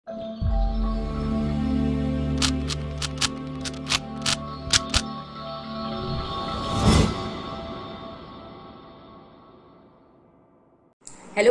Hello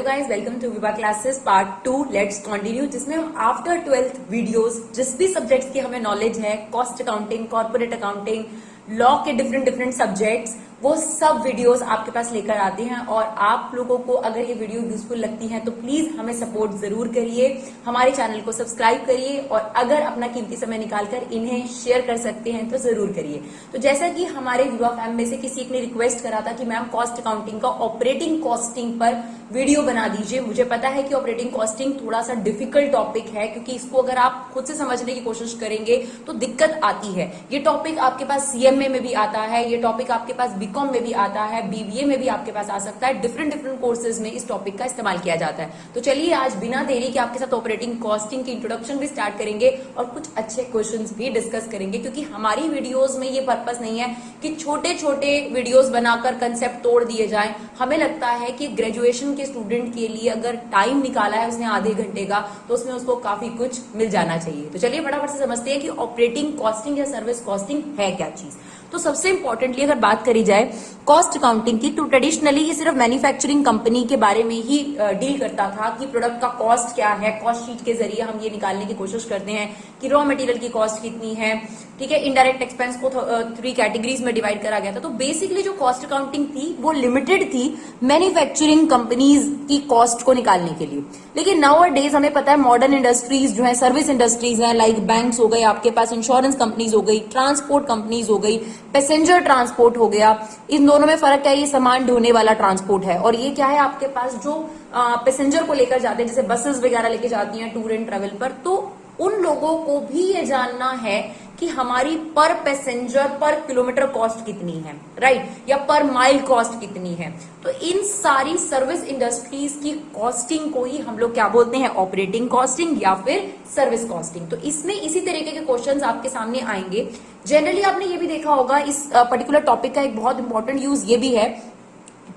guys, welcome to Vibha classes part 2 let's continue, जिसमें हम after 12th videos जिस भी सब्जेक्ट्स की हमें नॉलेज है, cost accounting, corporate accounting, law के डिफरेंट सब्जेक्ट्स, वो सब वीडियोस आपके पास लेकर आते हैं। और आप लोगों को अगर ये वीडियो यूजफुल लगती है तो प्लीज हमें सपोर्ट जरूर करिए, हमारे चैनल को सब्सक्राइब करिए और अगर अपना कीमती समय निकालकर इन्हें शेयर कर सकते हैं तो जरूर करिए। तो जैसा कि हमारे विभा फैम में से किसी एक ने रिक्वेस्ट करा था कि मैम कॉस्ट अकाउंटिंग का ऑपरेटिंग कॉस्टिंग पर वीडियो बना दीजिए। मुझे पता है कि ऑपरेटिंग कॉस्टिंग थोड़ा सा डिफिकल्ट टॉपिक है, क्योंकि इसको अगर आप खुद से समझने की कोशिश करेंगे तो दिक्कत आती है। ये टॉपिक आपके पास सीएमए में भी आता है, ये टॉपिक आपके पास बीकॉम में भी आता है, बीबीए में भी आपके पास आ सकता है। डिफरेंट कोर्सेज में इस टॉपिक का इस्तेमाल किया जाता है। तो चलिए आज बिना देरी के आपके साथ ऑपरेटिंग कॉस्टिंग की इंट्रोडक्शन भी स्टार्ट करेंगे और कुछ अच्छे क्वेश्चंस भी डिस्कस करेंगे, क्योंकि हमारी वीडियोस में ये पर्पस नहीं है कि छोटे छोटे वीडियोस बनाकर कंसेप्ट तोड़ दिए जाएं। हमें लगता है कि ग्रेजुएशन के स्टूडेंट के लिए अगर टाइम निकाला है उसने आधे घंटे का, तो उसमें उसको काफी कुछ मिल जाना चाहिए। तो चलिए फटाफट से समझते हैं कि ऑपरेटिंग कॉस्टिंग या सर्विस कॉस्टिंग है क्या चीज। तो सबसे इंपॉर्टेंटली अगर बात करी जाए कॉस्ट अकाउंटिंग की, तो ट्रेडिशनली ये सिर्फ मैन्युफैक्चरिंग कंपनी के बारे में ही डील करता था कि प्रोडक्ट का कॉस्ट क्या है। कॉस्ट शीट के जरिए हम ये निकालने की कोशिश करते हैं कि रॉ मटेरियल की कॉस्ट कितनी है, ठीक है। इनडायरेक्ट एक्सपेंस को 3 कैटेगरीज में डिवाइड करा गया था। तो बेसिकली जो कॉस्ट अकाउंटिंग थी वो लिमिटेड थी मैन्युफैक्चरिंग कंपनीज की कॉस्ट को निकालने के लिए। लेकिन नाउ अ डेज हमें पता है मॉडर्न इंडस्ट्रीज जो है, सर्विस इंडस्ट्रीज हैं, लाइक बैंक्स हो गए, आपके पास इंश्योरेंस कंपनीज हो गई, ट्रांसपोर्ट कंपनीज हो गई, पैसेंजर ट्रांसपोर्ट हो गया। इन दोनों में फर्क क्या है? ये सामान ढोने वाला ट्रांसपोर्ट है और ये क्या है, आपके पास जो पैसेंजर को लेकर जाते हैं, जैसे बसेस वगैरह लेके जाती हैं टूर एंड ट्रेवल पर, तो उन लोगों को भी ये जानना है कि हमारी पर पैसेंजर पर किलोमीटर कॉस्ट कितनी है, राइट, या पर माइल कॉस्ट कितनी है। तो इन सारी सर्विस इंडस्ट्रीज की कॉस्टिंग को ही हम लोग क्या बोलते हैं? ऑपरेटिंग कॉस्टिंग या फिर सर्विस कॉस्टिंग। तो इसमें इसी तरीके के क्वेश्चंस आपके सामने आएंगे। जनरली आपने ये भी देखा होगा, इस पर्टिकुलर टॉपिक का एक बहुत इंपॉर्टेंट यूज ये भी है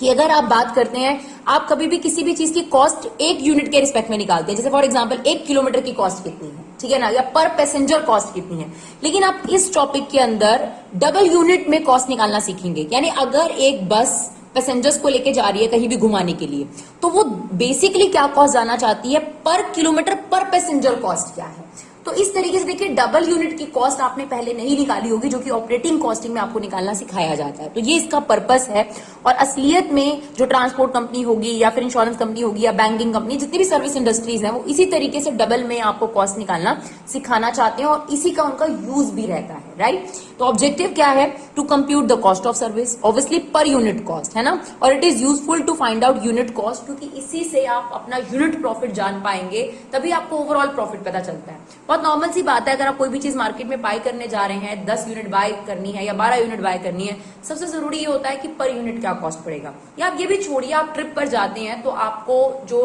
कि अगर आप बात करते हैं, आप कभी भी किसी भी चीज की कॉस्ट एक यूनिट के रिस्पेक्ट में निकालते हैं। जैसे फॉर एग्जांपल 1 किलोमीटर की कॉस्ट कितनी है, ठीक है ना, या पर पैसेंजर कॉस्ट कितनी है। लेकिन आप इस टॉपिक के अंदर डबल यूनिट में कॉस्ट निकालना सीखेंगे। यानी अगर एक बस पैसेंजर्स को लेके जा रही है कहीं भी घुमाने के लिए, तो वो बेसिकली क्या कॉस्ट जाना चाहती है? पर किलोमीटर पर पैसेंजर कॉस्ट क्या है। तो इस तरीके से देखिए, डबल यूनिट की कॉस्ट आपने पहले नहीं निकाली होगी, जो कि ऑपरेटिंग कॉस्टिंग में आपको निकालना सिखाया जाता है। तो ये इसका पर्पस है। और असलियत में जो ट्रांसपोर्ट कंपनी होगी या फिर इंश्योरेंस कंपनी होगी या बैंकिंग कंपनी, जितनी भी सर्विस इंडस्ट्रीज हैं, वो इसी तरीके से डबल में आपको कॉस्ट निकालना सिखाना चाहते हैं और इसी का उनका यूज भी रहता है, राइट। तो ऑब्जेक्टिव क्या है? To compute the cost of service, obviously per unit cost, है ना। और it is useful to find out unit cost, क्योंकि इसी से आप अपना यूनिट प्रॉफिट जान पाएंगे, तभी आपको ओवरऑल प्रॉफिट पता चलता है। बहुत नॉर्मल सी बात है, अगर आप कोई भी चीज मार्केट में बाय करने जा रहे हैं, 10 यूनिट बाय करनी है या 12 यूनिट बाय करनी है, सबसे जरूरी ये होता है कि पर यूनिट क्या कॉस्ट पड़ेगा। या आप ये भी छोड़िए, आप ट्रिप पर जाते हैं तो आपको जो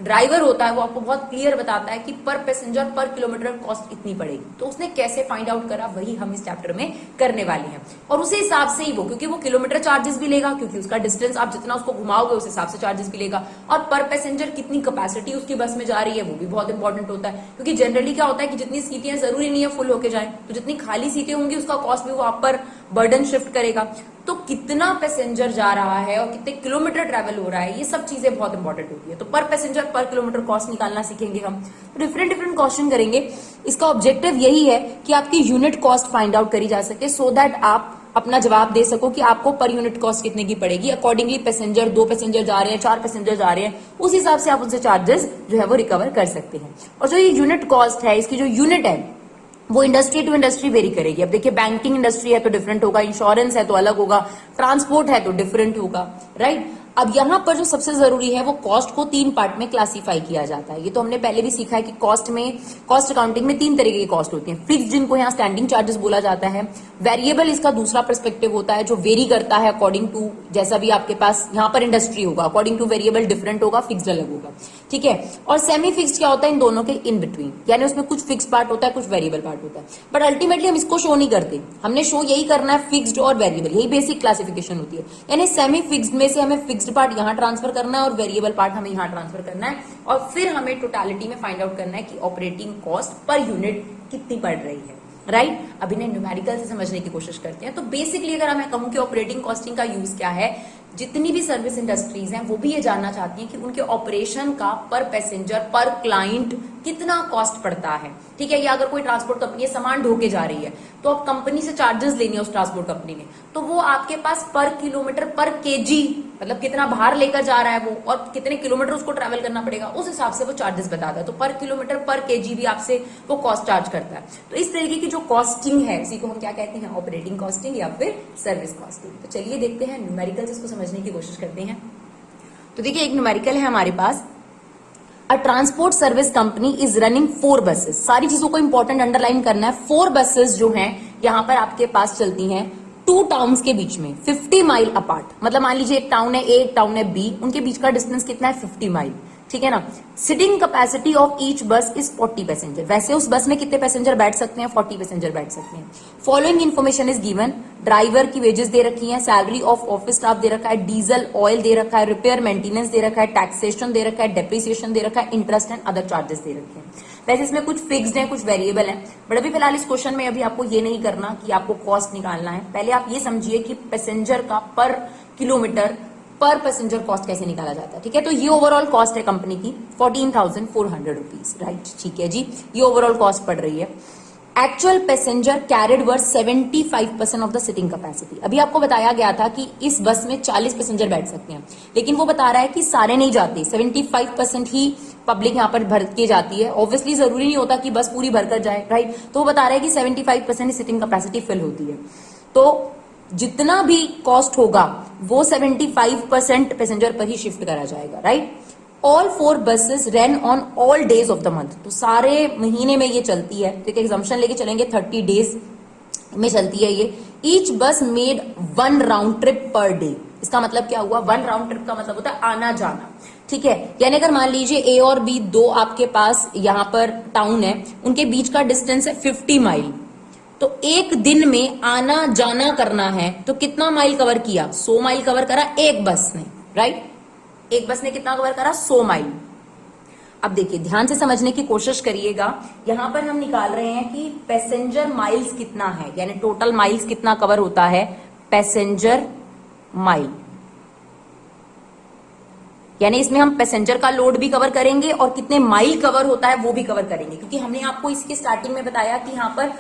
ड्राइवर होता है वो आपको बहुत क्लियर बताता है कि पर पैसेंजर पर किलोमीटर कॉस्ट कितनी पड़ेगी। तो उसने कैसे फाइंड आउट करा, वही हम इस चैप्टर में करने वाले हैं। और उसी हिसाब से ही वो, क्योंकि वो किलोमीटर चार्जेस भी लेगा, क्योंकि उसका डिस्टेंस आप जितना उसको घुमाओगे उस हिसाब से चार्जेस भी लेगा। और पर पैसेंजर कितनी कैपेसिटी उसकी बस में जा रही है, वो भी बहुत इंपॉर्टेंट होता है। क्योंकि जनरली क्या होता है कि जितनी सीटें जरूरी नहीं है फुल होके जाए, तो जितनी खाली सीटें होंगी उसका कॉस्ट भी वो आप पर बर्डन शिफ्ट करेगा। तो कितना पैसेंजर जा रहा है और कितने किलोमीटर ट्रैवल हो रहा है, ये सब चीजें बहुत इंपॉर्टेंट होती है। तो पर पैसेंजर पर किलोमीटर कॉस्ट निकालना सीखेंगे हम। तो डिफरेंट क्वेश्चन करेंगे। इसका ऑब्जेक्टिव यही है कि आपकी यूनिट कॉस्ट फाइंड आउट करी जा सके, सो दैट आप अपना जवाब दे सको कि आपको पर यूनिट कॉस्ट कितने की पड़ेगी। अकॉर्डिंगली पैसेंजर 2 पैसेंजर जा रहे हैं, 4 पैसेंजर जा रहे हैं, उस हिसाब से आप उनसे चार्जेस जो है वो रिकवर कर सकते हैं। और जो ये यूनिट कॉस्ट है, इसकी जो यूनिट है वो इंडस्ट्री टू इंडस्ट्री वेरी करेगी। अब देखिए, बैंकिंग इंडस्ट्री है तो डिफरेंट होगा, इंश्योरेंस है तो अलग होगा, ट्रांसपोर्ट है तो डिफरेंट होगा, राइट। अब यहां पर जो सबसे जरूरी है वो कॉस्ट को 3 पार्ट में क्लासिफाई किया जाता है। ये तो हमने पहले भी सीखा है कि कॉस्ट अकाउंटिंग में 3 तरीके की कॉस्ट होती है। फिक्स, जिनको यहाँ स्टैंडिंग चार्जेस बोला जाता है। वेरिएबल, इसका दूसरा पर्सपेक्टिव होता है, जो वेरी करता है अकॉर्डिंग टू, जैसा भी आपके पास यहाँ पर इंडस्ट्री होगा, अकॉर्डिंग टू वेरिएबल डिफरेंट होगा, फिक्स्ड अलग होगा, ठीक है। और सेमी फिक्स्ड क्या होता है, इन दोनों के इन बिटवीन, यानी उसमें कुछ फिक्स पार्ट होता है, कुछ वेरिएबल पार्ट होता है। बट अल्टीमेटली हम इसको शो नहीं करते, हमने शो यही करना है फिक्स्ड और वेरिएबल, यही बेसिक क्लासिफिकेशन होती है। यानी सेमी फिक्स्ड में से हमें फिक्स्ड पार्ट यहां ट्रांसफर करना है और वेरिएबल पार्ट हमें यहां ट्रांसफर करना है, और फिर हमें टोटालिटी में फाइंड आउट करना है कि ऑपरेटिंग कॉस्ट पर यूनिट कितनी पड़ रही है, राइट। अभी ने न्यूमेरिकल से समझने की कोशिश करते हैं। तो बेसिकली अगर मैं कहूं कि ऑपरेटिंग कॉस्टिंग का यूज क्या है, जितनी भी सर्विस इंडस्ट्रीज हैं वो भी ये जानना चाहती हैं कि उनके ऑपरेशन का पर पैसेंजर पर क्लाइंट कितना कॉस्ट पड़ता है, ठीक है। या अगर कोई ट्रांसपोर्ट कंपनी सामान ढो के जा रही है तो अब कंपनी से चार्जेस लेने हैं उस ट्रांसपोर्ट कंपनी ने, तो वो आपके पास पर किलोमीटर पर केजी, मतलब कितना भार लेकर जा रहा है वो और कितने किलोमीटर उसको ट्रैवल करना पड़ेगा, उस हिसाब से वो चार्जेस बताता है। तो पर किलोमीटर पर केजी भी आपसे वो कॉस्ट चार्ज करता है। तो इस तरीके की जो कॉस्टिंग है उसी को हम क्या कहते हैं, ऑपरेटिंग कॉस्टिंग या फिर सर्विस कॉस्टिंग। तो चलिए देखते हैं न्यूमेरिकल इसको समझने की कोशिश करते हैं। तो देखिए एक न्यूमेरिकल है हमारे पास, a transport service company is running 4 buses. सारी चीजों को इंपॉर्टेंट अंडरलाइन करना है। 4 बसेस जो हैं यहां पर आपके पास चलती हैं 2 टाउन्स के बीच में 50 माइल अपार्ट। मतलब मान लीजिए एक टाउन है ए, एक टाउन है बी, उनके बीच का डिस्टेंस कितना है 50 माइल, ठीक है ना। सिटिंग कैपेसिटी ऑफ ईच बस इज 40 पैसेंजर। वैसे उस बस में कितने पैसेंजर बैठ सकते हैं, 40 पैसेंजर बैठ सकते हैं। Following information is given, driver की वेजेस दे रखी है, सैलरी ऑफ ऑफिस स्टाफ दे रखा है, डीजल ऑयल दे रखा है, रिपेयर मेंटेनेंस दे रखा है, टैक्सेशन दे रखा है, डेप्रिसिएशन दे रखा है, इंटरेस्ट एंड अदर चार्जेस दे रखे हैं। वैसे इसमें कुछ फिक्स्ड है, कुछ वेरिएबल है, बट अभी फिलहाल इस क्वेश्चन में अभी आपको ये नहीं करना कि आपको कॉस्ट निकालना है। पहले आप ये समझिए कि पैसेंजर का पर किलोमीटर पर पैसेंजर कॉस्ट कैसे निकाला जाता है, ठीक है। तो ये ओवरऑल कॉस्ट है कंपनी की 14,400 रुपीज, राइट, ठीक है जी। ये ओवरऑल कॉस्ट पड़ रही है। Actual passenger carried were 75% of the sitting capacity. अभी आपको बताया गया था कि इस बस में 40 पैसेंजर बैठ सकते हैं, लेकिन वो बता रहा है कि सारे नहीं जाते, 75% ही पब्लिक यहाँ पर भर के जाती है। ऑब्वियसली जरूरी नहीं होता कि बस पूरी भरकर जाए, राइट। तो वो बता रहा है कि 75% ही सिटिंग कैपेसिटी फिल होती है। तो जितना भी कॉस्ट होगा वो 75% पैसेंजर पर ही शिफ्ट करा जाएगा, right. All 4 buses run on all days of the month. तो सारे महीने में ये चलती है, तो एक एग्जाम्पशन लेके चलेंगे 30 डेज में चलती है ये। ईच बस made 1 round trip per day. इसका मतलब क्या हुआ, 1 राउंड ट्रिप का मतलब होता है आना जाना, ठीक है। यानी अगर मान लीजिए ए और बी 2 आपके पास यहाँ पर टाउन है, उनके बीच का डिस्टेंस है 50 माइल, तो एक दिन में आना जाना करना है तो कितना माइल कवर किया, 100 माइल कवर करा एक बस ने, राइट। एक बस ने कितना कवर करा, 100 माइल। अब देखिए ध्यान से समझने की कोशिश करिएगा, यहां पर हम निकाल रहे हैं कि पैसेंजर माइल्स कितना है, यानी टोटल माइल्स कितना कवर होता है, पैसेंजर माइल। यानी इसमें हम पैसेंजर का लोड भी कवर करेंगे और कितने माइल कवर होता है वो भी कवर करेंगे, क्योंकि हमने आपको इसके स्टार्टिंग में बताया कि यहां पर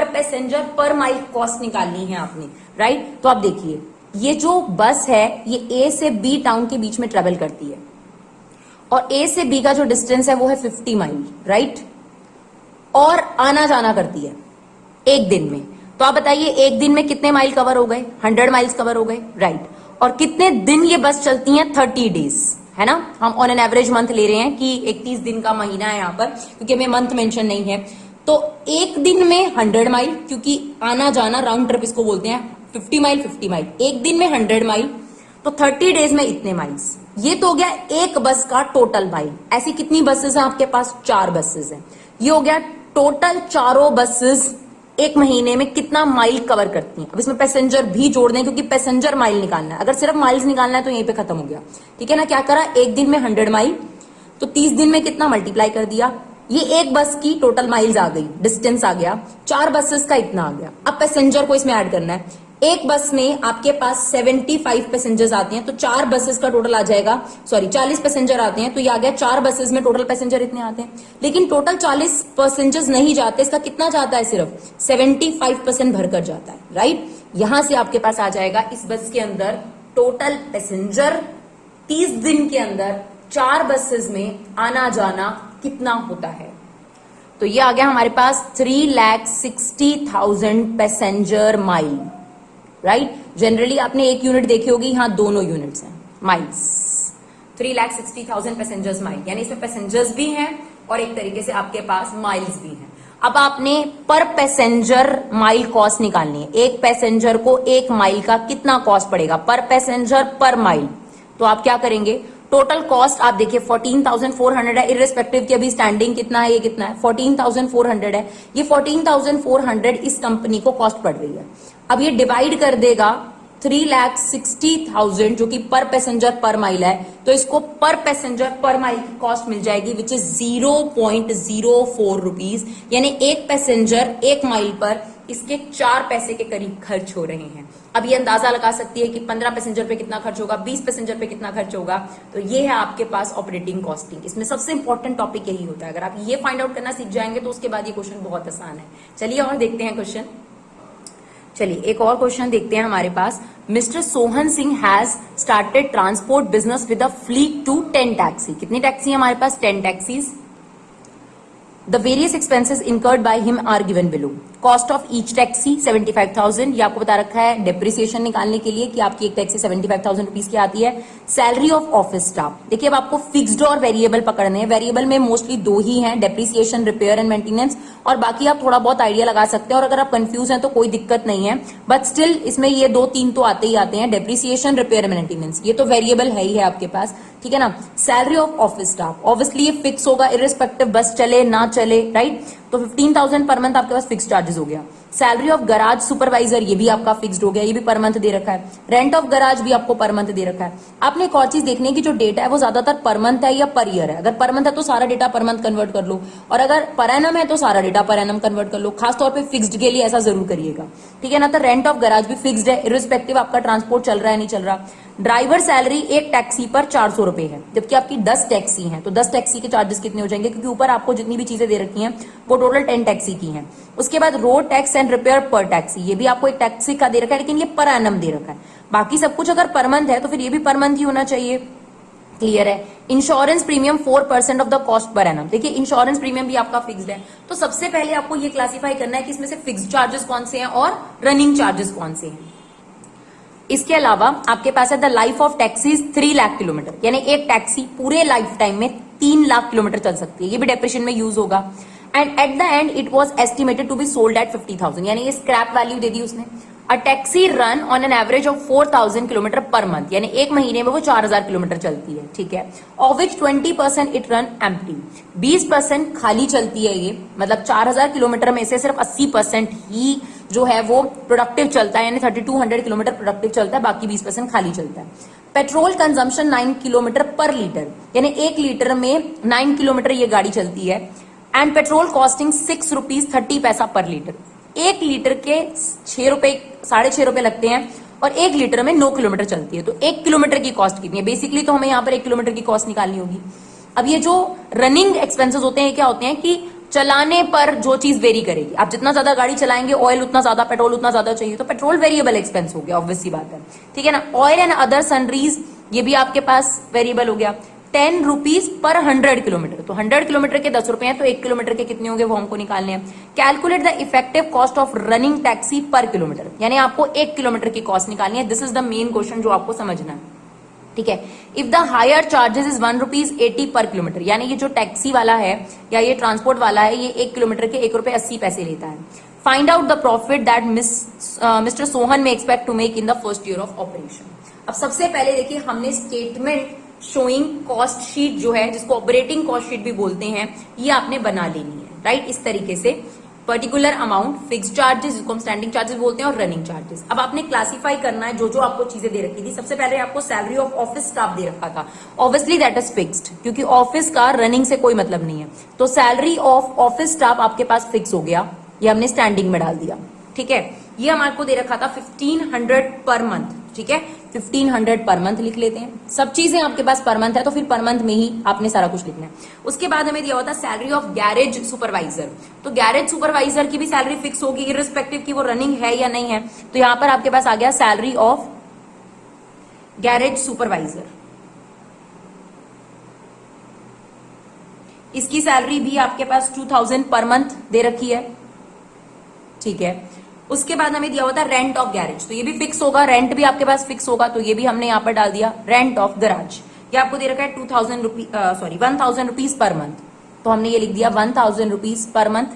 पैसेंजर पर माइल कॉस्ट निकालनी है आपने, राइट। तो आप देखिए ये जो बस है ये ए से बी टाउन के बीच में ट्रेवल करती है और ए से बी का जो डिस्टेंस है वो है 50 माइल, राइट। और आना जाना करती है एक दिन में। तो आप बताइए एक दिन में कितने माइल कवर हो गए, 100 माइल्स कवर हो गए, राइट। और कितने दिन ये बस चलती है, 30 डेज, है ना। हम ऑन एन एवरेज मंथ ले रहे हैं कि 31 दिन का महीना है यहाँ पर, क्योंकि हमें मंथ मेंशन नहीं है। तो एक दिन में 100 माइल, क्योंकि आना जाना राउंड ट्रिप इसको बोलते हैं, 50 माइल 50 माइल, एक दिन में 100 माइल, तो 30 डेज में इतने माइल्स। ये तो हो गया एक बस का टोटल माइल। ऐसी कितनी बसेस हैं आपके पास, 4 बसेस हैं। ये हो गया टोटल, चारों बसेस एक महीने में कितना माइल कवर करती हैं। अब इसमें पैसेंजर भी जोड़ दें, क्योंकि पैसेंजर माइल निकालना है। अगर सिर्फ माइल्स निकालना है तो यहीं पे खत्म हो गया, ठीक है ना। क्या करा, एक दिन में 100 माइल, तो 30 दिन में कितना मल्टीप्लाई कर दिया, ये एक बस की टोटल माइल्स आ गई, डिस्टेंस आ गया, 4 बसेस का इतना आ गया। अब पैसेंजर को इसमें ऐड करना है। एक बस में आपके पास 75 पैसेंजर्स आते हैं, तो 4 बसेस का टोटल आ जाएगा, सॉरी 40 पैसेंजर आते हैं, तो ये आ गया 4 बसेस में टोटल पैसेंजर इतने आते हैं। लेकिन टोटल 40 पैसेंजर्स नहीं जाते, इसका कितना जाता है, सिर्फ 75% भरकर जाता है, राइट। यहां से आपके पास आ जाएगा इस बस के अंदर टोटल पैसेंजर 30 दिन के अंदर 4 बसेस में आना जाना कितना होता है। तो ये आ गया हमारे पास 3,60,000 पैसेंजर माइल, राइट। जनरली आपने एक यूनिट देखी होगी, यहां दोनों यूनिट्स हैं, माइल्स। 3,60,000 पैसेंजर्स माइल, यानी इसमें पैसेंजर्स भी हैं और एक तरीके से आपके पास माइल्स भी हैं। अब आपने पर पैसेंजर माइल कॉस्ट निकालनी है। एक पैसेंजर को 1 माइल का कितना कॉस्ट पड़ेगा पर पैसेंजर पर माइल। तो आप क्या करेंगे, टोटल कॉस्ट आप देखिए 14,400 है, इररिस्पेक्टिव कि अभी स्टैंडिंग कितना है, ये कितना है 14,400 है। ये 14,400 इस कंपनी को कॉस्ट पड़ रही है। अब ये डिवाइड कर देगा 3,60,000 जो कि पर पैसेंजर पर माइल है, तो इसको पर पैसेंजर पर माइल की कॉस्ट मिल जाएगी विच इज 0.04 रुपीज, यानी एक पैसेंजर एक माइल पर इसके 4 पैसे के करीब खर्च हो रहे हैं। अब ये अंदाजा लगा सकती है कि 15 पैसेंजर पे कितना खर्च होगा, 20 पैसेंजर पे कितना खर्च होगा। तो ये है आपके पास ऑपरेटिंग कॉस्टिंग। इसमें सबसे इंपॉर्टेंट टॉपिक यही होता है। अगर आप ये फाइंड आउट करना सीख जाएंगे तो उसके बाद ये क्वेश्चन बहुत आसान है। चलिए और देखते हैं क्वेश्चन। चलिए एक और क्वेश्चन देखते हैं हमारे पास। Mister Sohan Singh has started transport business with a fleet to 10 taxi. कितनी टैक्सी है हमारे पास? 10 taxis. The various expenses incurred by him are given below. Cost of each taxi 75,000, ये आपको बता रखा है डेप्रिसिएशन निकालने के लिए कि आपकी एक टैक्सी 75,000 रुपीज की आती है। सैलरी ऑफ ऑफिस स्टाफ, देखिए अब आपको फिक्स्ड और वेरिएबल पकड़ने हैं। वेरिएबल में मोस्टली 2 ही हैं, डेप्रिसिएशन, रिपेयर एंड मेंटेनेंस, और बाकी आप थोड़ा बहुत आइडिया लगा सकते हैं। और अगर आप कंफ्यूज हैं तो कोई दिक्कत नहीं है, बट स्टिल इसमें ये 2-3 तो आते ही आते हैं, डेप्रिसिएशन, रिपेयर एंड मेंटेनेंस, ये तो वेरिएबल है ही है आपके पास, ठीक है ना। Salary of office staff obviously ये फिक्स होगा, इररिस्पेक्टिव बस चले ना चले, राइट। तो 15,000 पर मंथ आपके पास फिक्स चार्जेस हो गया। सैलरी ऑफ गराज सुपरवाइजर, ये भी आपका फिक्स्ड हो गया, ये भी पर मंथ दे रखा है। रेंट ऑफ गराज भी आपको पर मंथ दे रखा है। आपने एक और चीज देखनी है कि जो डेटा है वो ज्यादातर पर मंथ है या पर ईयर है। अगर पर मंथ है तो सारा डेटा पर मंथ कन्वर्ट कर लो, और अगर पर एनम है तो सारा डेटा पर एनम कन्वर्ट कर लो। खासतौर पे फिक्स्ड के लिए ऐसा जरूर करिएगा, ठीक है ना। तो रेंट ऑफ गराज भी फिक्स्ड है, इररिस्पेक्टिव आपका ट्रांसपोर्ट चल रहा है नहीं चल रहा। ड्राइवर सैलरी एक टैक्सी पर 400 रुपए है, जबकि आपकी 10 टैक्सी हैं, तो 10 टैक्सी के चार्जेस कितने हो जाएंगे, क्योंकि ऊपर आपको जितनी भी चीजें दे रखी हैं वो टोटल 10 टैक्सी की हैं। उसके बाद रोड टैक्स एंड रिपेयर पर टैक्सी, ये भी आपको एक टैक्सी का दे रखा है, लेकिन ये पर एनम दे रखा है। बाकी सब कुछ अगर पर मंथ है तो फिर ये भी पर मंथ ही होना चाहिए, क्लियर है। Insurance premium 4% of the cost per annum, देखिए इंश्योरेंस प्रीमियम भी आपका फिक्स्ड है। तो सबसे पहले आपको ये क्लासिफाई करना है कि इसमें से फिक्स्ड चार्जेस कौन से हैं और रनिंग चार्जेस कौन से हैं। इसके अलावा आपके पास है the life of taxis 3 lakh kilometre, यानी एक टैक्सी पूरे लाइफ टाइम में 3 लाख किलोमीटर चल सकती है, ये भी डेप्रिसिएशन में यूज होगा। And at the end it was estimated to be sold at 50,000, यानी ये स्क्रैप वैल्यू दे दी उसने। A taxi run on an average of 4,000 kilometre per month, यानी एक महीने में वो 4,000 किलोमीटर चलती है, ठीक है। Of which 20% it run empty, 20% खाली चलती है ये, मतलब 4,000 किलोमीटर में से सिर्फ 80% ही जो है वो प्रोडक्टिव चलता है, यानी 3200 किलोमीटर प्रोडक्टिव चलता है, बाकी 20% खाली चलता है। पेट्रोल कंजम्पशन 9 किलोमीटर पर लीटर, यानी 1 लीटर में 9 किलोमीटर ये गाड़ी चलती है। एंड पेट्रोल कॉस्टिंग 6 रुपीज 30 पैसा पर लीटर, 1 लीटर के 6 रुपए 6.5 रुपए लगते हैं, और 1 लीटर में 9 किलोमीटर चलती है। तो 1 किलोमीटर की कॉस्ट कितनी है, बेसिकली तो हमें यहाँ पर 1 किलोमीटर की कॉस्ट निकालनी होगी। अब ये जो रनिंग एक्सपेंसेस होते हैं क्या होते हैं कि चलाने पर जो चीज वेरी करेगी, आप जितना ज्यादा गाड़ी चलाएंगे ऑयल उतना ज्यादा, पेट्रोल उतना ज्यादा चाहिए, तो पेट्रोल वेरिएबल एक्सपेंस हो गया, ऑब्वियस सी बात है, ठीक है ना। ऑयल एंड अदर सनरीज, ये भी आपके पास वेरिएबल हो गया। 10 रुपीज पर 100 किलोमीटर, तो 100 किलोमीटर के 10 रुपए हैं, तो 1 किलोमीटर के कितने होंगे वो हमको निकालने हैं। Calculate the effective cost of running taxi पर किलोमीटर, यानी आपको 1 किलोमीटर की कॉस्ट निकालनी है। This is the main question जो आपको समझना है, ठीक है। If the higher charges is 1 rupees 80 पर किलोमीटर, यानी ये जो टैक्सी वाला है या ये ट्रांसपोर्ट वाला है, ये 1 किलोमीटर के 1 रुपए 80 पैसे लेता है। Find out the profit that mister Sohan may expect to make in the first year of operation. अब सबसे पहले देखिए हमने स्टेटमेंट शोइंग कॉस्ट शीट जो है, जिसको ऑपरेटिंग कॉस्ट शीट भी बोलते हैं, ये आपने बना लेनी है, राइट। इस तरीके से पर्टिकुलर अमाउंट, फिक्स चार्जेस जिसको हम स्टैंडिंग चार्जेस बोलते हैं, और रनिंग चार्जेस। अब आपने क्लासिफाई करना है जो जो आपको चीजें दे रखी थी। सबसे पहले आपको सैलरी ऑफ ऑफिस स्टाफ दे रखा था, ऑब्वियसली दैट इज फिक्स्ड, क्योंकि ऑफिस का रनिंग से कोई मतलब नहीं है। तो सैलरी ऑफ ऑफिस स्टाफ आपके पास फिक्स हो गया, ये हमने स्टैंडिंग में डाल दिया, ठीक है। ये हमारे को दे रखा था 1500 पर मंथ, ठीक है। 1500 पर मंथ लिख लेते हैं। सब चीजें आपके पास पर मंथ है, तो फिर पर मंथ में ही आपने सारा कुछ लिखना है। उसके बाद हमें दिया हुआ था सैलरी ऑफ गैरेज सुपरवाइजर, तो गैरेज सुपरवाइजर की भी सैलरी फिक्स होगी, इररिस्पेक्टिव की वो रनिंग है या नहीं है। तो यहां पर आपके पास आ गया सैलरी ऑफ गैरेज सुपरवाइजर, इसकी सैलरी भी आपके पास 2000 पर मंथ दे रखी है, ठीक है। उसके बाद हमें दिया हुआ था रेंट ऑफ गैरेज, तो ये भी फिक्स होगा, रेंट भी आपके पास फिक्स होगा, तो ये भी हमने यहाँ पर डाल दिया। रेंट ऑफ गैराज, ये आपको दे रखा है 1,000 रुपीज पर मंथ, तो हमने ये लिख दिया 1,000 रुपीज पर मंथ,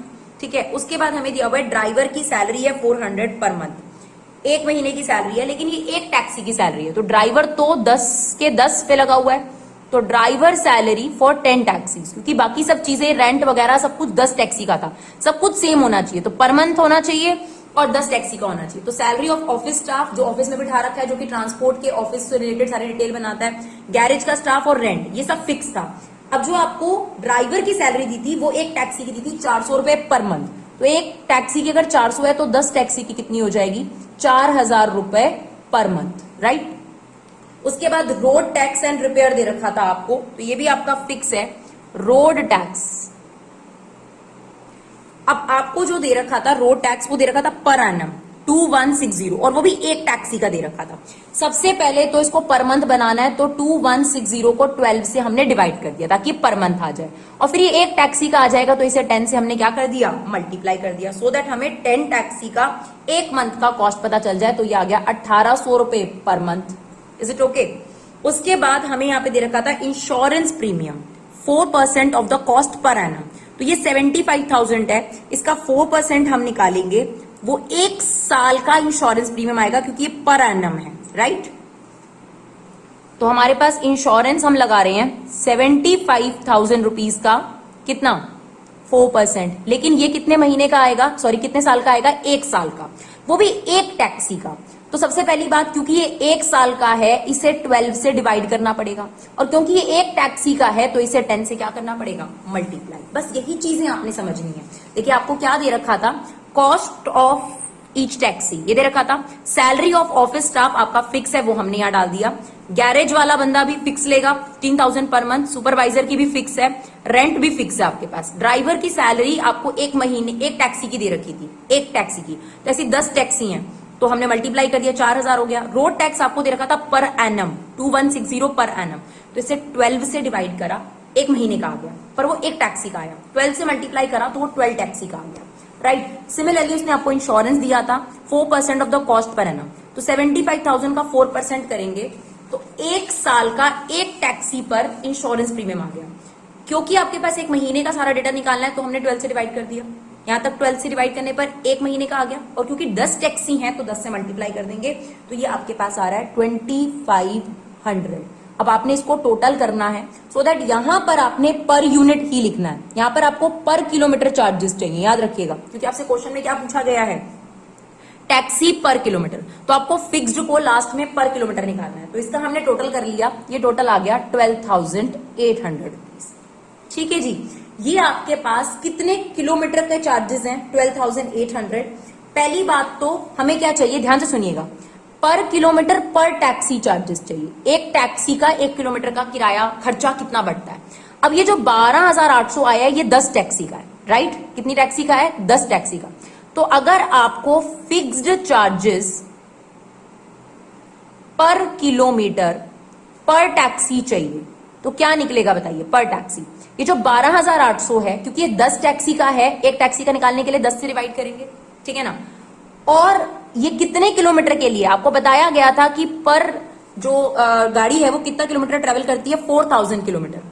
ठीक है। उसके बाद हमें दिया हुआ है ड्राइवर की सैलरी है 400 पर मंथ, 1 महीने की सैलरी है, लेकिन ये एक टैक्सी की सैलरी है, तो ड्राइवर तो 10 के 10 पे लगा हुआ है, तो ड्राइवर सैलरी फॉर 10 टैक्सीज, क्योंकि बाकी सब चीजें रेंट वगैरह सब कुछ 10 टैक्सी का था, सब कुछ सेम होना चाहिए, तो पर मंथ होना चाहिए और 10 टैक्सी का होना चाहिए। तो सैलरी ऑफ ऑफिस स्टाफ, जो ऑफिस में बिठा रखा है, जो कि ट्रांसपोर्ट के ऑफिस से रिलेटेड सारे डिटेल बनाता है, गैरेज का स्टाफ और रेंट, ये सब फिक्स था। अब जो आपको ड्राइवर की सैलरी दी थी वो एक टैक्सी की दी थी 400 रुपए पर मंथ, तो एक टैक्सी की अगर 400 है तो 10 टैक्सी की कितनी हो जाएगी, 4000 रुपए पर मंथ, राइट। उसके बाद रोड टैक्स एंड रिपेयर दे रखा था आपको, तो ये भी आपका फिक्स है, रोड टैक्स। अब आपको जो दे रखा था रोड टैक्स, वो दे रखा था पर एनम 2160, और वो भी एक टैक्सी का दे रखा था। सबसे पहले तो इसको पर मंथ बनाना है, तो 2160 को 12 से हमने डिवाइड कर दिया ताकि पर मंथ आ जाए, और फिर ये एक टैक्सी का आ जाएगा, तो इसे 10 से हमने क्या कर दिया, मल्टीप्लाई कर दिया, सो दैट हमें 10 टैक्सी का एक मंथ का कॉस्ट पता चल जाए। तो ये आ गया 1800 रुपए per month. Is it okay? उसके बाद हमें यहाँ पे दे रखा था insurance premium 4% of the cost per annum, तो ये 75,000 है, इसका 4% हम निकालेंगे, वो एक साल का इंश्योरेंस प्रीमियम आएगा, क्योंकि ये पर एनम है, राइट। तो हमारे पास इंश्योरेंस हम लगा रहे हैं 75,000 रुपीज का, कितना, 4%, लेकिन ये कितने महीने का आएगा, सॉरी कितने साल का आएगा, एक साल का, वो भी एक टैक्सी का। तो सबसे पहली बात, क्योंकि ये एक साल का है, इसे 12 से डिवाइड करना पड़ेगा, और क्योंकि ये एक टैक्सी का है तो इसे 10 से क्या करना पड़ेगा, मल्टीप्लाई। बस यही चीजें आपने समझनी है। देखिए आपको क्या दे रखा था, कॉस्ट ऑफ ईच टैक्सी ये दे रखा था, सैलरी ऑफ ऑफिस स्टाफ आपका फिक्स है, वो हमने यहाँ डाल दिया, गैरेज वाला बंदा भी फिक्स लेगा 15,000 पर मंथ, सुपरवाइजर की भी फिक्स है, रेंट भी फिक्स है आपके पास, ड्राइवर की सैलरी आपको एक महीने एक टैक्सी की दे रखी थी, एक टैक्सी की, तो ऐसी 10 टैक्सी हैं, तो हमने मल्टीप्लाई कर दिया, 4000 हो गया। रोड टैक्स आपको दे रखा था पर एनम 2160 पर एनम, तो इसे 12 से डिवाइड करा, एक महीने का आ गया, पर वो एक टैक्सी का आया, 12 से मल्टीप्लाई करा तो वो 12 टैक्सी का आ गया, राइट। सिमिलरली उसने आपको इंश्योरेंस दिया था 4% of the cost per annum, तो 75,000 का 4% करेंगे तो एक साल का एक टैक्सी पर इंश्योरेंस प्रीमियम आ गया। क्योंकि आपके पास एक महीने का सारा डेटा निकालना है तो हमने 12 से डिवाइड कर दिया, यहां तक 12 से डिवाइड करने पर एक महीने का आ गया, और क्योंकि 10 टैक्सी हैं तो 10 से मल्टीप्लाई कर देंगे, तो ये आपके पास आ रहा है 2500। अब आपने इसको टोटल करना है, सो दैट यहां पर आपने पर यूनिट ही लिखना है, यहां पर आपको पर किलोमीटर चार्जेस चाहिए, याद रखिएगा, क्योंकि आपसे क्वेश्चन में क्या पूछा गया है, टैक्सी पर किलोमीटर, तो आपको फिक्स्ड को लास्ट में पर किलोमीटर निकालना है। तो इसका हमने टोटल कर लिया, ये टोटल आ गया 12,800 रुपीज। ठीक है जी, ये आपके पास कितने किलोमीटर के चार्जेस हैं, 12,800। पहली बात तो हमें क्या चाहिए, ध्यान से सुनिएगा, पर किलोमीटर पर टैक्सी चार्जेस चाहिए, एक टैक्सी का 1 किलोमीटर का किराया खर्चा कितना बढ़ता है। अब ये जो 12,800 आया है ये 10 टैक्सी का है, राइट। कितनी टैक्सी का है, 10 टैक्सी का। तो अगर आपको फिक्स्ड चार्जेस पर किलोमीटर पर टैक्सी चाहिए तो क्या निकलेगा बताइए, पर टैक्सी। ये जो 12,800 है, क्योंकि ये 10 टैक्सी का है, एक टैक्सी का निकालने के लिए 10 से डिवाइड करेंगे, ठीक है ना। और ये कितने किलोमीटर के लिए, आपको बताया गया था कि पर जो गाड़ी है वो कितना किलोमीटर ट्रेवल करती है, 4,000 किलोमीटर।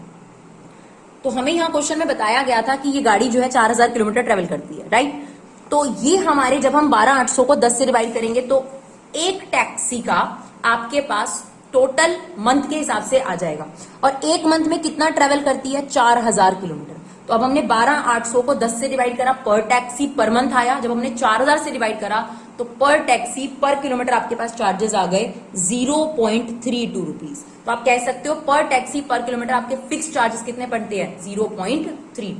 तो हमें यहाँ क्वेश्चन में बताया गया था कि ये गाड़ी जो है 4,000 किलोमीटर ट्रेवल करती है, राइट। तो ये हमारे, जब हम 12,800 को 10 से डिवाइड करेंगे तो एक टैक्सी का आपके पास टोटल मंथ के हिसाब से आ जाएगा, और एक मंथ में कितना ट्रेवल करती है, 4,000 किलोमीटर। तो अब हमने 12,800 को 10 से डिवाइड करा, पर टैक्सी पर मंथ आया। जब हमने 4,000 से डिवाइड करा तो पर टैक्सी पर किलोमीटर आपके पास चार्जेस आ गए 0.32 रुपीज। तो आप कह सकते हो पर टैक्सी पर किलोमीटर आपके फिक्स चार्जेस कितने पड़ते हैं, 0.32।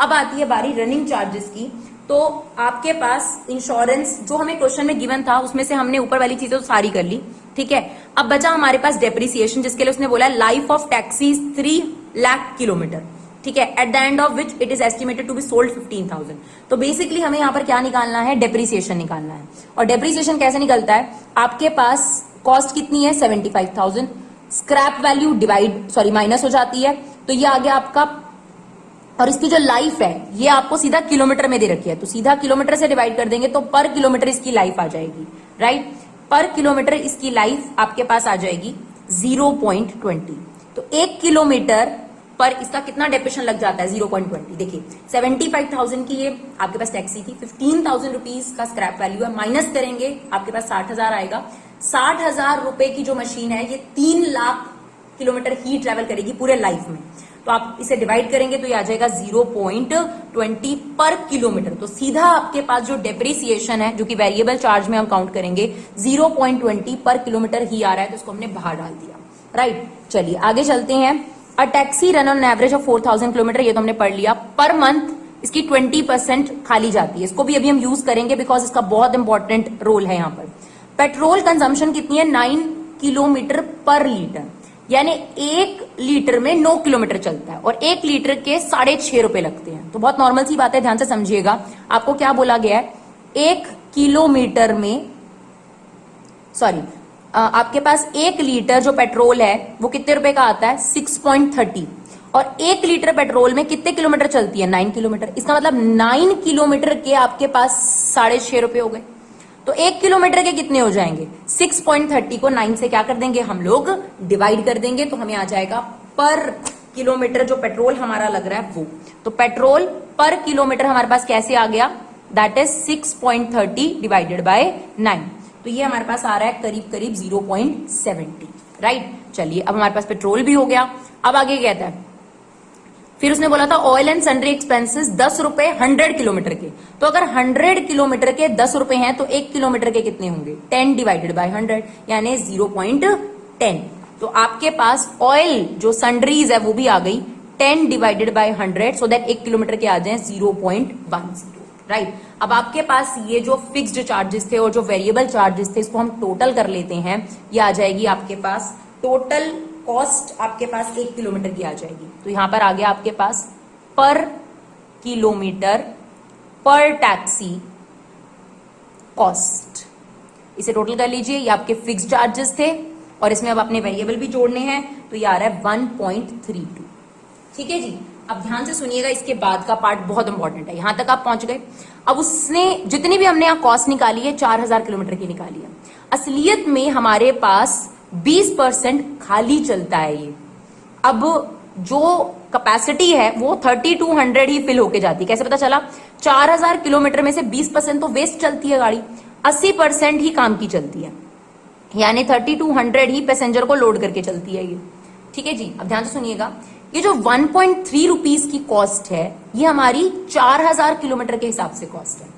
अब आती है बारी रनिंग चार्जेस की। तो आपके पास इंश्योरेंस जो हमें क्वेश्चन में गिवन था उसमें से हमने ऊपर वाली चीजें तो सारी कर ली, ठीक है। अब बचा हमारे पास डेप्रिसिएशन, जिसके लिए उसने बोला life of taxi 3 lakh kilometre, ठीक है, at the end of which it is estimated to be sold 15,000। तो बेसिकली हमें यहाँ पर क्या निकालना है, डेप्रिसिएशन निकालना है। और डेप्रिसिएशन कैसे निकलता है, आपके पास कॉस्ट कितनी है 75,000, स्क्रैप वैल्यू माइनस हो जाती है, तो ये आ गया आपका, और इसकी जो लाइफ है ये आपको सीधा किलोमीटर में दे रखी है, तो सीधा किलोमीटर से डिवाइड कर देंगे तो पर किलोमीटर इसकी लाइफ आ जाएगी, राइट। पर किलोमीटर इसकी लाइफ आपके पास आ जाएगी 0.20। तो 1 किलोमीटर पर इसका कितना डेप्रिसिएशन लग जाता है, 0.20। देखिए 75,000 की ये आपके पास टैक्सी थी, 15,000 रुपीज का स्क्रैप वैल्यू है, माइनस करेंगे आपके पास 60,000 आएगा। 60,000 रुपए की जो मशीन है ये 3 लाख किलोमीटर ही ट्रेवल करेगी पूरे लाइफ में। तो आप इसे डिवाइड करेंगे तो ये आ जाएगा 0.20 पर किलोमीटर। तो सीधा आपके पास जो डेप्रिसिएशन है, जो कि वेरिएबल चार्ज में हम काउंट करेंगे, 0.20 पर किलोमीटर ही आ रहा है, तो इसको हमने बाहर डाल दिया। राइट, चलिए आगे चलते हैं। अ taxi run on average of 4000 kilometre, ये तो हमने पढ़ लिया। पर मंथ इसकी 20% खाली जाती है, इसको भी अभी हम यूज करेंगे बिकॉज इसका बहुत इंपॉर्टेंट रोल है यहाँ पर। पेट्रोल कंजम्पशन कितनी है, 9 किलोमीटर पर लीटर, यानी 1 लीटर में 9 किलोमीटर चलता है और 1 लीटर के 6.5 रुपए लगते हैं। तो बहुत नॉर्मल सी बात है, ध्यान से समझिएगा। आपको क्या बोला गया है, 1 किलोमीटर में, सॉरी, आपके पास 1 लीटर जो पेट्रोल है वो कितने रुपए का आता है, 6.30, और 1 लीटर पेट्रोल में कितने किलोमीटर चलती है, 9 किलोमीटर। इसका मतलब 9 किलोमीटर के आपके पास 6.5 रुपए हो गए। तो 1 किलोमीटर के कितने हो जाएंगे, 6.30 को 9 से क्या कर देंगे हम लोग, डिवाइड कर देंगे, तो हमें आ जाएगा पर किलोमीटर जो पेट्रोल हमारा लग रहा है वो। तो पेट्रोल पर किलोमीटर हमारे पास कैसे आ गया, दैट इज 6.30 डिवाइडेड बाय 9। तो ये हमारे पास आ रहा है करीब करीब 0.70। राइट, चलिए अब हमारे पास पेट्रोल भी हो गया। अब आगे कहता है, फिर उसने बोला था ऑयल एंड सन्ड्री एक्सपेंसेस 10 रुपए 100 किलोमीटर के। तो अगर 100 किलोमीटर के 10 रुपए हैं तो 1 किलोमीटर के कितने होंगे, 10 डिवाइडेड बाय 100, यानी 0.10। तो आपके पास ऑयल जो सन्ड्रीज है वो भी आ गई, 10 divided by 100, so that 1 kilometre के आ जाए 0.10। राइट, अब आपके पास ये जो फिक्स्ड चार्जेस थे और जो वेरिएबल चार्जेस थे, इसको हम टोटल कर लेते हैं। ये आ जाएगी आपके पास टोटल कॉस्ट, आपके पास 1 किलोमीटर की आ जाएगी। तो यहां पर आ गया आपके पास पर किलोमीटर पर टैक्सी कॉस्ट। इसे टोटल कर लीजिए, ये आपके फिक्स्ड चार्जेस थे और इसमें अब अपने वेरिएबल भी जोड़ने हैं, तो ये आ रहा है 1.32। ठीक है जी, अब ध्यान से सुनिएगा, इसके बाद का पार्ट बहुत इंपॉर्टेंट है। यहां तक आप पहुंच गए। अब उसने जितनी भी हमने यहां कॉस्ट निकाली है 4000 किलोमीटर की निकाली है। असलियत में हमारे पास 20% खाली चलता है ये। अब जो कैपेसिटी है वो 3200 ही फिल होके जाती है। कैसे पता चला, 4000 किलोमीटर में से 20% तो वेस्ट चलती है गाड़ी, 80% ही काम की चलती है, यानी 3200 ही पैसेंजर को लोड करके चलती है ये। ठीक है जी, अब ध्यान से सुनिएगा, ये जो 1.3 रुपीज की कॉस्ट है ये हमारी 4000 किलोमीटर के हिसाब से कॉस्ट है।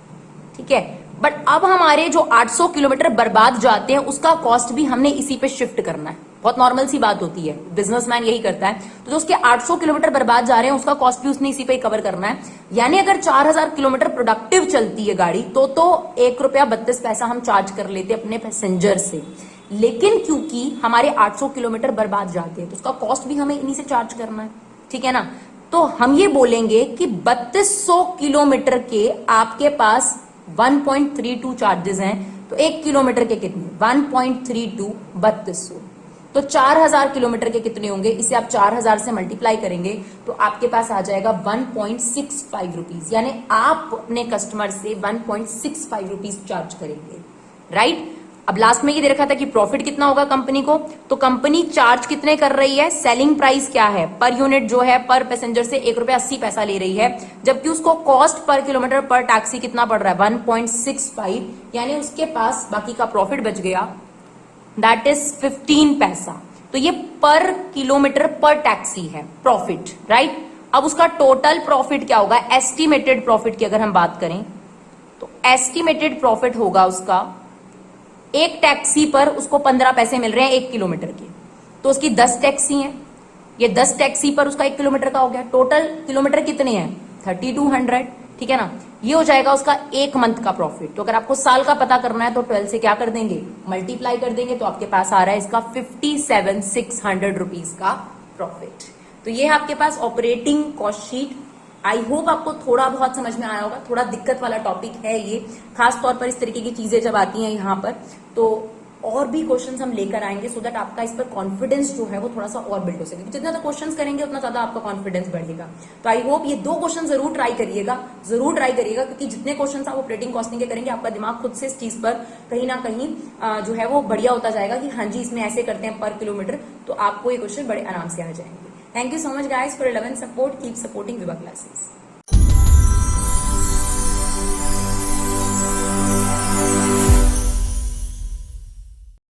ठीक है, बट अब हमारे जो 800 किलोमीटर बर्बाद जाते हैं उसका कॉस्ट भी हमने इसी पे शिफ्ट करना है। बहुत नॉर्मल सी बात होती है, बिजनेसमैन यही करता है। तो जो उसके 800 किलोमीटर बर्बाद जा रहे हैं उसका कॉस्ट भी उसने इसी पे कवर करना है। यानी अगर 4000 किलोमीटर प्रोडक्टिव चलती है गाड़ी तो 1 रुपया 32 पैसा हम चार्ज कर लेते अपने पैसेंजर से, लेकिन क्योंकि हमारे 800 किलोमीटर बर्बाद जाते हैं तो उसका कॉस्ट भी हमें इन्हीं से चार्ज करना है। ठीक है ना, तो हम ये बोलेंगे कि 3200 किलोमीटर के आपके पास 1.32 चार्जेस हैं, तो 1 किलोमीटर के कितने, 1.32 3200, तो 4000 किलोमीटर के कितने होंगे, इसे आप 4000 से मल्टीप्लाई करेंगे तो आपके पास आ जाएगा 1.65 रुपीज, यानी आप अपने कस्टमर से 1.65 रुपीज चार्ज करेंगे। राइट, अब लास्ट में ये दे रखा था कि प्रॉफिट कितना होगा कंपनी को, तो कंपनी चार्ज कितने कर रही है, सेलिंग प्राइस क्या है, पर यूनिट जो है पर पैसेंजर से 1 रुपया 80 पैसा ले रही है, जबकि उसको कॉस्ट पर किलोमीटर पर टैक्सी कितना पड़ रहा है 1.65, यानी उसके पास बाकी का प्रॉफिट बच गया, दैट इज 15 पैसा। तो ये पर किलोमीटर पर टैक्सी है प्रॉफिट। राइट, अब उसका टोटल प्रॉफिट क्या होगा, एस्टिमेटेड प्रॉफिट की अगर हम बात करें तो एस्टिमेटेड प्रॉफिट होगा उसका, एक टैक्सी पर उसको 15 पैसे मिल रहे हैं 1 किलोमीटर के, तो उसकी 10 टैक्सी हैं, ये 10 टैक्सी पर उसका 1 किलोमीटर का हो गया। टोटल किलोमीटर कितने हैं 3200। ठीक है ना, ये हो जाएगा उसका 1 मंथ का प्रॉफिट। तो अगर आपको साल का पता करना है तो 12 से क्या कर देंगे, मल्टीप्लाई कर देंगे, तो आपके पास आ रहा है इसका 57,600 रुपीज का प्रॉफिट। तो ये है आपके पास operating cost sheet. I hope आपको थोड़ा बहुत समझ में आया होगा। थोड़ा दिक्कत वाला टॉपिक है ये, खास तौर पर इस तरीके की चीजें जब आती हैं यहाँ पर, तो और भी क्वेश्चंस हम लेकर आएंगे सो दैट आपका इस पर कॉन्फिडेंस जो है वो थोड़ा सा और बिल्ड हो सके। जितना ज्यादा क्वेश्चंस करेंगे उतना ज्यादा आपका कॉन्फिडेंस बढ़ेगा। तो आई होप ये 2 क्वेश्चन जरूर ट्राई करिएगा, क्योंकि जितने क्वेश्चन आप ऑपरेटिंग कॉस्टिंग के करेंगे आपका दिमाग खुद से इस चीज पर कहीं ना कहीं जो है वो बढ़िया होता जाएगा कि हाँ जी इसमें ऐसे करते हैं पर किलोमीटर, तो आपको ये क्वेश्चन बड़े आराम से आ जाएंगे। Thank you so much guys for 11 support, keep supporting Vibha classes.